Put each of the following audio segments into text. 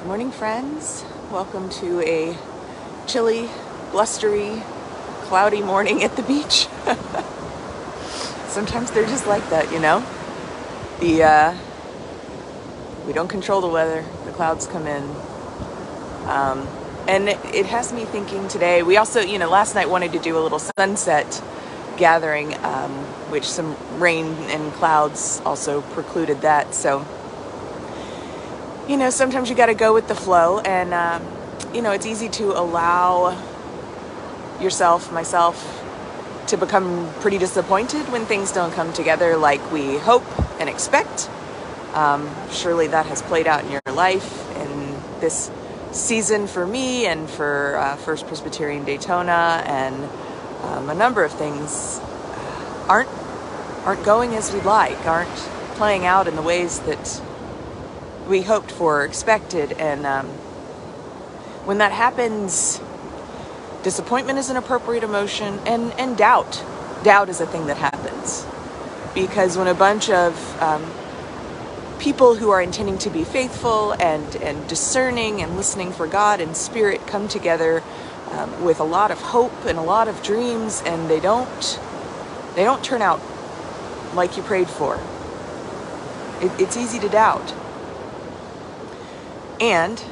Good morning, friends. Welcome to a chilly, blustery, cloudy morning at the beach. Sometimes they're just like that, you know? We don't control the weather. The clouds come in. And it has me thinking today. We also, last night wanted to do a little sunset gathering, which some rain and clouds also precluded that. So, sometimes you got to go with the flow, and, it's easy to allow myself, to become pretty disappointed when things don't come together like we hope and expect. Surely that has played out in your life in this season for me and for First Presbyterian Daytona, and a number of things aren't going as we'd like, aren't playing out in the ways that we hoped for or expected. And when that happens, disappointment is an appropriate emotion, and doubt is a thing that happens, because when a bunch of people who are intending to be faithful and discerning and listening for God and Spirit come together with a lot of hope and a lot of dreams, and they don't turn out like you prayed for, it's easy to doubt. And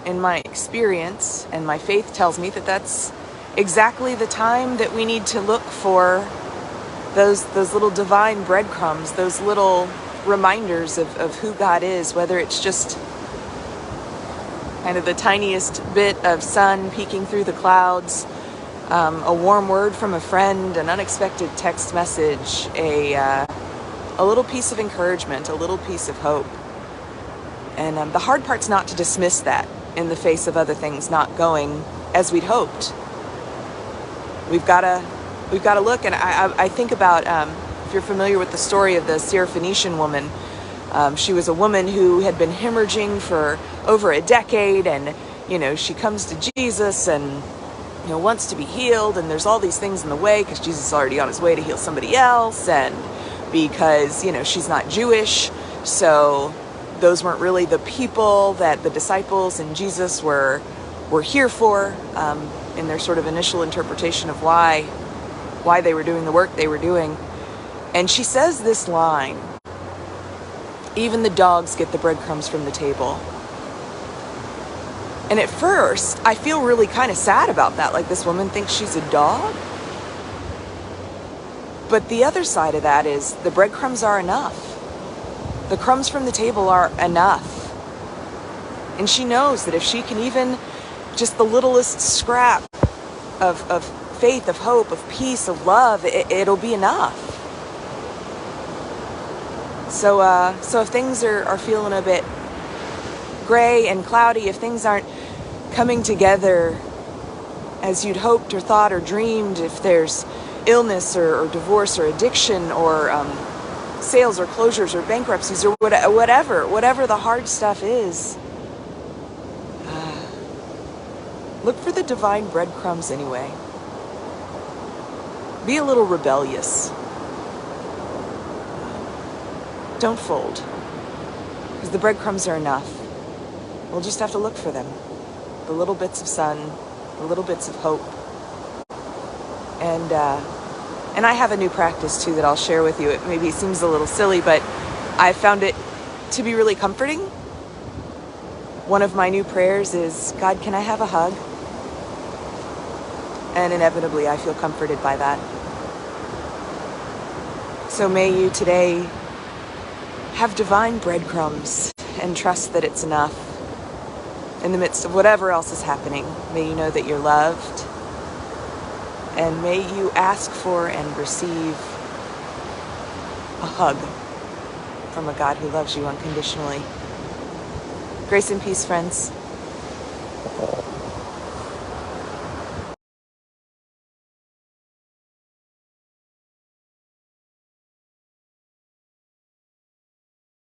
in my experience, and my faith tells me that that's exactly the time that we need to look for those little divine breadcrumbs, those little reminders of who God is, whether it's just kind of the tiniest bit of sun peeking through the clouds, a warm word from a friend, an unexpected text message, a little piece of encouragement, a little piece of hope. And the hard part's not to dismiss that in the face of other things not going as we'd hoped. We've got to look, and I think about, if you're familiar with the story of the Syrophoenician woman, she was a woman who had been hemorrhaging for over a decade, and she comes to Jesus and wants to be healed, and there's all these things in the way because Jesus is already on his way to heal somebody else, and because she's not Jewish, so those weren't really the people that the disciples and Jesus were here for, in their sort of initial interpretation of why they were doing the work they were doing. And she says this line, "Even the dogs get the breadcrumbs from the table." And at first, I feel really kind of sad about that. Like, this woman thinks she's a dog. But the other side of that is the breadcrumbs are enough. The crumbs from the table are enough. And she knows that if she can even just the littlest scrap of faith, of hope, of peace, of love, it'll be enough. So if things are feeling a bit gray and cloudy, if things aren't coming together as you'd hoped or thought or dreamed, if there's illness or divorce or addiction or sales or closures or bankruptcies or whatever the hard stuff is, look for the divine breadcrumbs anyway. Be a little rebellious. Don't fold, because the breadcrumbs are enough. We'll just have to look for them. The little bits of sun, the little bits of hope. And I have a new practice too that I'll share with you. It maybe seems a little silly, but I found it to be really comforting. One of my new prayers is, "God, can I have a hug?" And inevitably I feel comforted by that. So may you today have divine breadcrumbs and trust that it's enough. In the midst of whatever else is happening, may you know that you're loved. And may you ask for and receive a hug from a God who loves you unconditionally. Grace and peace, friends.